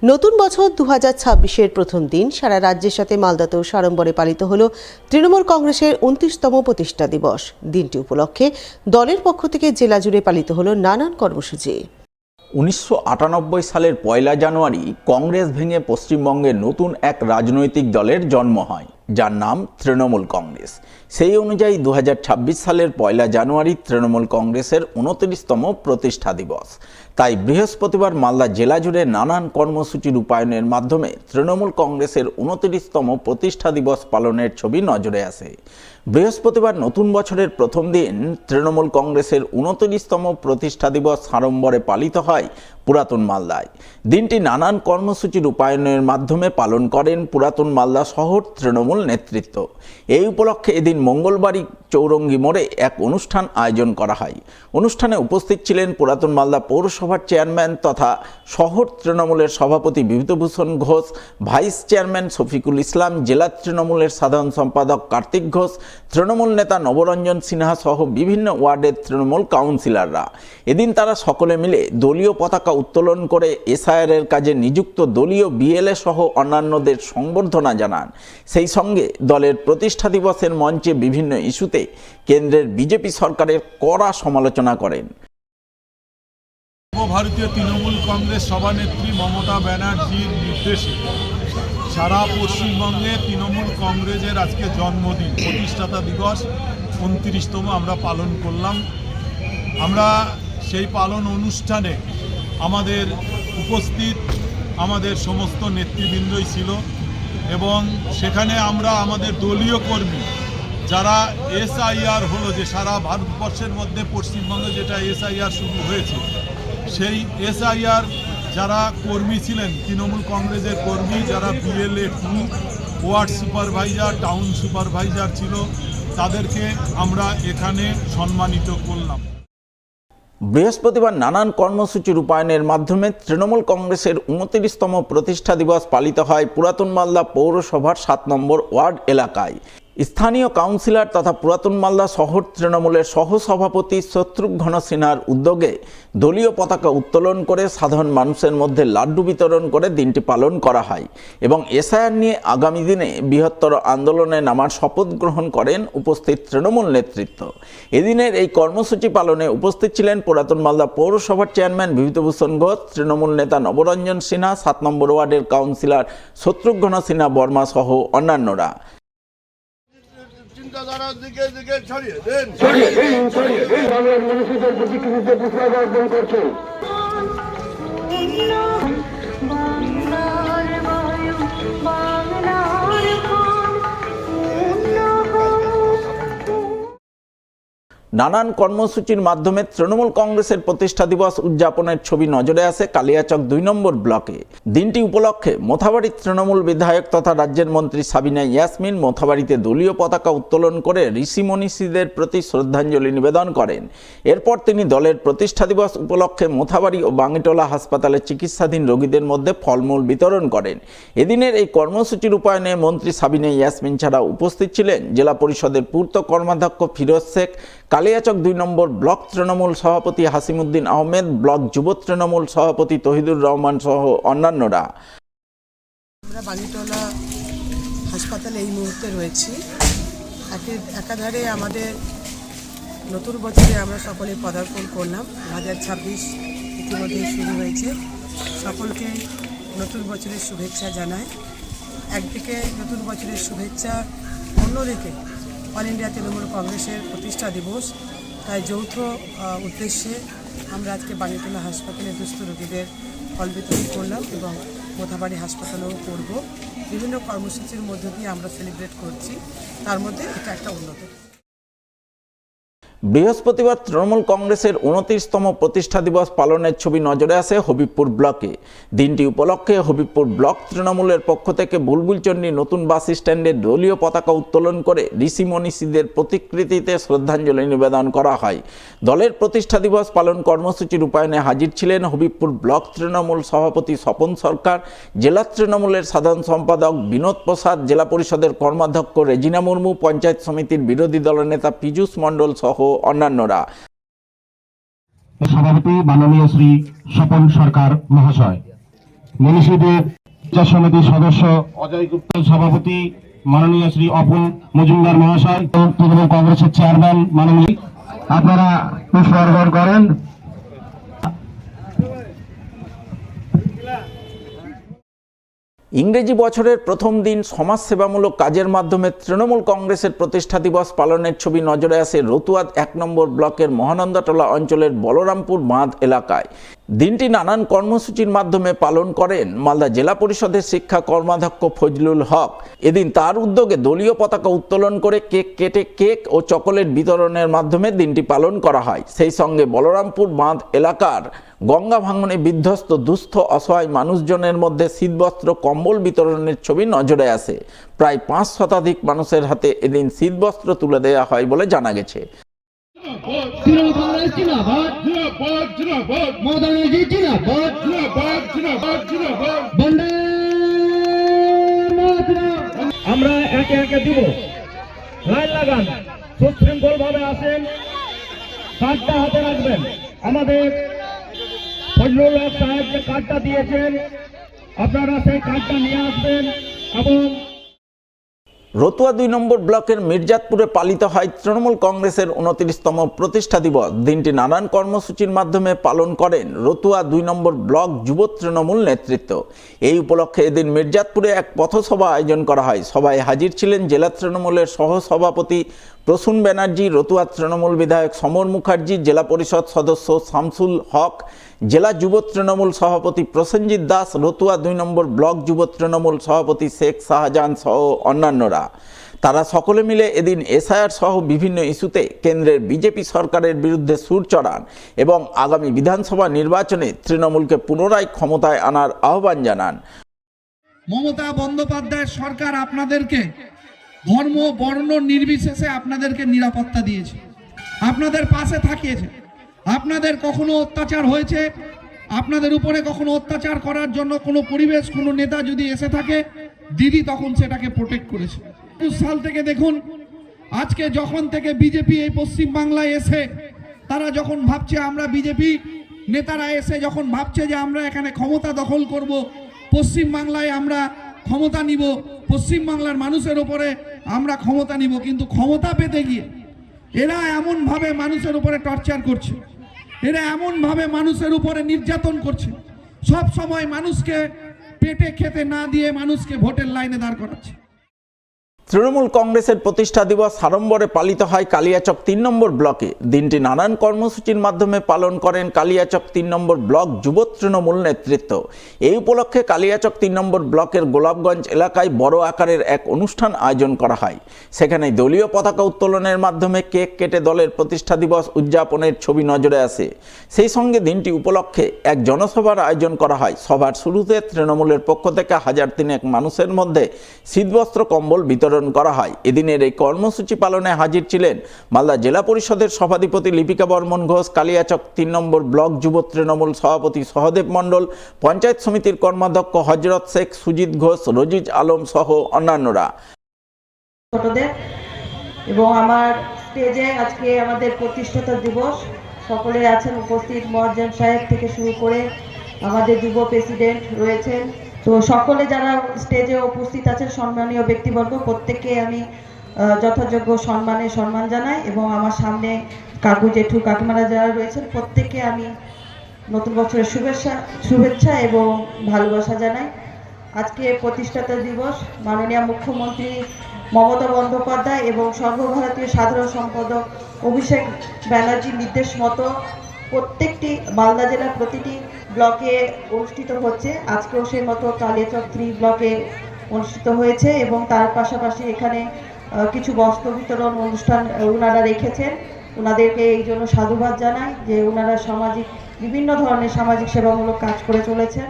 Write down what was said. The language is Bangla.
নতুন বছর 2026-এর প্রথম দিন সারা রাজ্যের সাথে মালদাতেও সাড়ম্বরে পালিত হল তৃণমূল কংগ্রেসের 29তম প্রতিষ্ঠা দিবস। দিনটি উপলক্ষে দলের পক্ষ থেকে জেলা জুড়ে পালিত হল নানান কর্মসূচি। 1998 সালের 1 জানুয়ারি কংগ্রেস ভেঙে পশ্চিমবঙ্গে নতুন এক রাজনৈতিক দলের জন্ম হয়, যার নাম তৃণমূল কংগ্রেস। সেই অনুযায়ী 2026 সালের 1 জানুয়ারি তৃণমূল কংগ্রেসের 29তম প্রতিষ্ঠা দিবস। তাই বৃহস্পতিবার মালদা জেলা জুড়ে নানান কর্মসূচি রূপায়ণের মাধ্যমে তৃণমূল কংগ্রেসের 29তম প্রতিষ্ঠা দিবস পালনের ছবি নজরে আসে। বৃহস্পতিবার নতুন বছরের প্রথম দিন তৃণমূল কংগ্রেসের 29তম প্রতিষ্ঠা দিবস সাড়ম্বরে পালিত হয় পুরাতন মালদায়। দিনটি নানান কর্মসূচি রূপায়ণের মাধ্যমে পালন করেন পুরাতন মালদা শহর তৃণমূল নেতৃত্ব। এই উপলক্ষে এদিন মঙ্গলবারই চৌরঙ্গি মোড়ে এক অনুষ্ঠান আয়োজন করা হয়। অনুষ্ঠানে উপস্থিত ছিলেন পুরাতন মালদা পৌরসভার চেয়ারম্যান তথা শহর তৃণমূলের সভাপতি বিভূতিভূষণ ঘোষ, ভাইস চেয়ারম্যান শফিকুল ইসলাম, জেলা তৃণমূলের সাধারণ সম্পাদক কার্তিক ঘোষ, তৃণমূল নেতা নবরঞ্জন সিনহা সহ বিভিন্ন ওয়ার্ডের তৃণমূল কাউন্সিলররা। এদিন তারা সকলে মিলে দলীয় পতাকা উত্তোলন করে এসআইআরের কাজে নিযুক্ত দলীয় বিএলএ সহ অন্যান্যদের সংবর্ধনা জানান। সেই সঙ্গে দলের প্রতিষ্ঠা দিবসের মঞ্চে বিভিন্ন ইস্যুতে কেন্দ্রের বিজেপি সরকারের কড়া সমালোচনা করেন। ভারতীয় তৃণমূল কংগ্রেস সভানেত্রী মমতা ব্যানার্জির নির্দেশে সারা পশ্চিমবঙ্গে তৃণমূল কংগ্রেসের আজকে জন্মদিন, প্রতিষ্ঠাতা দিবস 29তম আমরা পালন করলাম। আমরা সেই পালন অনুষ্ঠানে আমাদের উপস্থিত আমাদের সমস্ত নেতৃবৃন্দই ছিল এবং সেখানে আমরা আমাদের দলীয় কর্মী যারা এসআইআর হলো, যে সারা ভারতবর্ষের মধ্যে পশ্চিমবঙ্গে যেটা এসআইআর শুরু হয়েছে, সেই এসআইআর যারা কর্মী ছিলেন, তৃণমূল কংগ্রেসের কর্মী যারা BLA 2 ward supervisor, town supervisor ছিল, তাদেরকে আমরা এখানে সম্মানিত করলাম। বৃহস্পতিবার নানান কর্মসূচি রূপায়ণের মাধ্যমে তৃণমূল কংগ্রেসের 29তম প্রতিষ্ঠা দিবস পালিত হয় পুরাতন মালদা পৌরসভার 7 নম্বর ওয়ার্ড এলাকায়। স্থানীয় কাউন্সিলর তথা পুরাতন মালদা শহর তৃণমূলের সহসভাপতি শত্রুঘ্ন সিনহার উদ্যোগে দলীয় পতাকা উত্তোলন করে সাধারণ মানুষের মধ্যে লাড্ডু বিতরণ করে দিনটি পালন করা হয় এবং এসআইআর নিয়ে আগামী দিনে বৃহত্তর আন্দোলনে নামার শপথ গ্রহণ করেন উপস্থিত তৃণমূল নেতৃত্ব। এদিনের এই কর্মসূচি পালনে উপস্থিত ছিলেন পুরাতন মালদা পৌরসভার চেয়ারম্যান বিভূতিভূষণ ঘোষ, তৃণমূল নেতা নবরঞ্জন সিনহা, 7 নম্বর ওয়ার্ডের কাউন্সিলর শত্রুঘ্ন সিনহা বর্মা সহ অন্যান্যরা। দিকে দিকে ছড়িয়ে দেন, মানুষের প্রতিক্রিয়াতে বিপ্লব অর্জন করছে। নানান কর্মসূচির মাধ্যমে তৃণমূল কংগ্রেসের প্রতিষ্ঠা দিবস উদযাপনের ছবি নজরে আসে কালিয়াচক 2 নম্বর ব্লকে। দিনটি উপলক্ষে মোথাবাড়ির তৃণমূল বিধায়ক তথা রাজ্যের মন্ত্রী সাবিনা ইয়াসমিন মোথাবাড়িতে দলীয় পতাকা উত্তোলন করে ঋষি মনীষীদের প্রতি শ্রদ্ধাঞ্জলি নিবেদন করেন। এরপর তিনি দলের প্রতিষ্ঠা দিবস উপলক্ষে মোথাবাড়ি ও বাঙ্গিটোলা হাসপাতালে চিকিৎসাধীন রোগীদের মধ্যে ফলমূল বিতরণ করেন। এদিনের এই কর্মসূচি রূপায়ণে মন্ত্রী সাবিনা ইয়াসমিন ছাড়া উপস্থিত ছিলেন জেলা পরিষদের পূর্ত কর্মাধ্যক্ষ ফিরোজ শেখ, কালিয়াচক 2 নম্বর ব্লক তৃণমূল সভাপতি হাসিমউদ্দিন আহমেদ, ব্লক যুব তৃণমূল সভাপতি তহিদুর রহমান সহ অন্যান্যরা। আমরা বাঙ্গিটোলা হাসপাতালে এই মুহূর্তে রয়েছি। একাধারে আমাদের নতুন বছরে আমরা সকলে পদার্পণ করলাম। 2026 ইতিমধ্যেই শুরু হয়েছে। সকলকে নতুন বছরের শুভেচ্ছা জানাই। একদিকে নতুন বছরের শুভেচ্ছা, অন্যদিকে অল ইন্ডিয়া তৃণমূল কংগ্রেসের প্রতিষ্ঠা দিবস, তাই যৌথ উদ্দেশ্যে আমরা আজকে বাঙ্গিটোলা হাসপাতালে দুস্থ রোগীদের ফল বিতরণ করলাম এবং মোথাবাড়ি হাসপাতালেও করব। বিভিন্ন কর্মসূচির মধ্য দিয়ে আমরা সেলিব্রেট করছি, তার মধ্যে এটা একটা অন্যতম। বৃহস্পতিবার তৃণমূল কংগ্রেসের 29তম প্রতিষ্ঠা দিবস পালনের ছবি নজরে আসে হবিবপুর ব্লকে। দিনটি উপলক্ষে হবিবপুর ব্লক তৃণমূলের পক্ষ থেকে বুলবুলচন্ডী নতুন বাস স্ট্যান্ডে দলীয় পতাকা উত্তোলন করে ঋষি মনীষীদের প্রতিকৃতিতে শ্রদ্ধাঞ্জলি নিবেদন করা হয়। দলের প্রতিষ্ঠা দিবস পালন কর্মসূচি রূপায়ণে হাজির ছিলেন হবিবপুর ব্লক তৃণমূল সভাপতি স্বপন সরকার, জেলা তৃণমূলের সাধারণ সম্পাদক বিনোদ প্রসাদ, জেলা পরিষদের কর্মাধ্যক্ষ রেজিনা মুর্মু, পঞ্চায়েত সমিতির বিরোধী দলনেতা পীযূষ মণ্ডল সহ অন্যান্যরা। সভাপতি মাননীয় শ্রী স্বপন সরকার মহাশয়, মনীষীদের বিচার সমিতির সদস্য অজয় গুপ্তা, সভাপতি মাননীয় শ্রী অপুল মজুমদার মহাশয়, তৃণমূল কংগ্রেসের চেয়ারম্যান মাননীয়, আপনারা পুষ্পার্ঘ্য করেন। ইংরেজি বছরের প্রথম দিন সমাজসেবামূলক কাজের মাধ্যমে তৃণমূল কংগ্রেসের প্রতিষ্ঠা দিবস পালনের ছবি নজরে আসে রতুয়া 1 নম্বর ব্লকের মহানন্দাটোলা অঞ্চলের বলরামপুর বাঁধ এলাকায়। দিনটি নানান কর্মসূচির মাধ্যমে পালন করেন মালদা জেলা পরিষদের শিক্ষা কর্মাধ্যক্ষ ফজলুল হক। এদিন তার উদ্যোগে দলীয় পতাকা উত্তোলন করে কেক কেটে কেক ও চকোলেট বিতরণের মাধ্যমে দিনটি পালন করা হয়। সেই সঙ্গে বলরামপুর বাঁধ এলাকার গঙ্গা ভাঙনে বিধ্বস্ত দুস্থ অসহায় মানুষজনের মধ্যে শীতবস্ত্র কম্বল বিতরণের ছবি নজরে আসে। প্রায় 5 শতাধিক মানুষের হাতে এদিন শীতবস্ত্র তুলে দেওয়া হয় বলে জানা গেছে। তৃণমূল কংগ্রেস জিন্দাবাদ, মমতা ব্যানার্জি জিন্দাবাদ, বন্দে মাতরম। আমরা একে একে দিব, লাইন লাগান, সুশৃঙ্খল ভাবে আসেন, কার্ডটা হাতে রাখবেন। আমাদের ফজলুল হক সাহেব যে কার্ডটা দিয়েছেন, আপনারা সেই কার্ডটা নিয়ে আসবেন। এবং রতুয়া 2 নম্বর ব্লকের মির্জাতপুরে পালিত হয় তৃণমূল কংগ্রেসের 29তম প্রতিষ্ঠা দিবস। দিনটি নানান কর্মসূচির মাধ্যমে পালন করেন রতুয়া 2 নম্বর ব্লক যুব তৃণমূল নেতৃত্ব। এই উপলক্ষে এদিন মির্জাতপুরে এক পথসভা আয়োজন করা হয়। সভায় হাজির ছিলেন জেলা তৃণমূলের সহসভাপতি প্রসূন ব্যানার্জি, রতুয়া তৃণমূল বিধায়ক সমর মুখার্জি, জেলা পরিষদ সদস্য শামসুল হক, জেলা যুব তৃণমূল সভাপতি প্রসেনজিৎ দাস, রতুয়া 2 নম্বর ব্লক যুব তৃণমূল সভাপতি শেখ শাহজাহান সহ অন্যান্যরা। তারা সকলে মিলে এদিন এসআইআর সহ বিভিন্ন ইস্যুতে কেন্দ্রের বিজেপি সরকারের বিরুদ্ধে সুর চড়ান এবং আগামী বিধানসভা নির্বাচনে তৃণমূলকে পুনরায় ক্ষমতায় আনার আহ্বান জানান। মমতা বন্দ্যোপাধ্যায়ের সরকার আপনাদেরকে ধর্ম বর্ণ নির্বিশেষে আপনাদেরকে নিরাপত্তা দিয়েছে, আপনাদের পাশে থাকিয়েছে। আপনাদের কখনো অত্যাচার হয়েছে, আপনাদের উপরে কখনো অত্যাচার করার জন্য কোনো পরিবেশ, কোনো নেতা যদি এসে থাকে, দিদি তখন সেটাকে প্রোটেক্ট করেছে। ২০ সাল থেকে দেখুন, আজকে যখন থেকে বিজেপি এই পশ্চিমবাংলায় এসে তারা যখন ভাবছে, আমরা বিজেপি নেতারা এসে যখন ভাবছে যে আমরা এখানে ক্ষমতা দখল করব, পশ্চিমবাংলায় আমরা ক্ষমতা নিব, পশ্চিমবাংলার মানুষের উপরে আমরা ক্ষমতা নিব, কিন্তু ক্ষমতা পেতে গিয়ে এরা এমনভাবে মানুষের উপরে টর্চার করছে, এরা এমনভাবে মানুষের উপরে নির্যাতন করছে, সব সময় মানুষকে পেটে খেতে না দিয়ে মানুষকে ভোটের লাইনে দাঁড় করাচ্ছে। তৃণমূল কংগ্রেসের প্রতিষ্ঠা দিবস সাড়ম্বরে পালিত হয় কালিয়াচক 3 নম্বর ব্লকে। দিনটি নানান কর্মসূচির মাধ্যমে পালন করেন কালিয়াচক 3 নম্বর ব্লক যুব তৃণমূল নেতৃত্ব। এই উপলক্ষে কালিয়াচক 3 নম্বর ব্লকের গোলাপগঞ্জ এলাকায় বড় আকারের এক অনুষ্ঠান আয়োজন করা হয়। সেখানে দলীয় পতাকা উত্তোলনের মাধ্যমে কেক কেটে দলের প্রতিষ্ঠা দিবস উদযাপনের ছবি নজরে আসে। সেই সঙ্গে দিনটি উপলক্ষে এক জনসভার আয়োজন করা হয়। সভার শুরুতে তৃণমূলের পক্ষ থেকে 1003 মানুষের মধ্যে শীতবস্ত্র কম্বল বিতরণ করা হয়। এদিনের এই কর্মসূচি পালনে হাজির ছিলেন মালদা জেলা পরিষদের সভাধিপতি লিপিকা বর্মন ঘোষ, কালিয়াচক 3 নম্বর ব্লক যুব তৃণমূল সভাপতি সহদেব মণ্ডল, পঞ্চায়েত সমিতির কর্মাধ্যক্ষ হজরত শেখ সুজিত ঘোষ, রজিজ আলম সহ অন্যান্যরা। ছোটদের এবং আমার স্টেজে আজকে আমাদের প্রতিষ্ঠাতা দিবস, সকলে আছেন উপস্থিত, মোয়াজ্জেম সাহেব থেকে শুরু করে আমাদের যুব প্রেসিডেন্ট রয়েছেন। তো সকলে যারা স্টেজে উপস্থিত আছেন, সম্মানীয় ব্যক্তিবর্গ, প্রত্যেককে আমি যথাযোগ্য সম্মান জানাই এবং আমার সামনে কাকু জেঠু কাকিমারা যারা রয়েছেন প্রত্যেককে আমি নতুন বছরের শুভেচ্ছা এবং ভালোবাসা জানাই। আজকে প্রতিষ্ঠাতা দিবস মাননীয় মুখ্যমন্ত্রী মমতা বন্দ্যোপাধ্যায় এবং সর্বভারতীয় সাধারণ সম্পাদক অভিষেক ব্যানার্জির নির্দেশ মতো প্রত্যেকটি মালদা জেলার প্রতিটি ব্লকে অনুষ্ঠিত হচ্ছে। আজকেও সেই মতো কালিয়াচক 3 ব্লকে অনুষ্ঠিত হয়েছে এবং তার পাশাপাশি এখানে কিছু বস্ত্র বিতরণ অনুষ্ঠান ওনারা রেখেছেন। ওনাদেরকে এই জন্য সাধুবাদ জানাই যে ওনারা বিভিন্ন ধরনের সামাজিক সেবামূলক কাজ করে চলেছেন।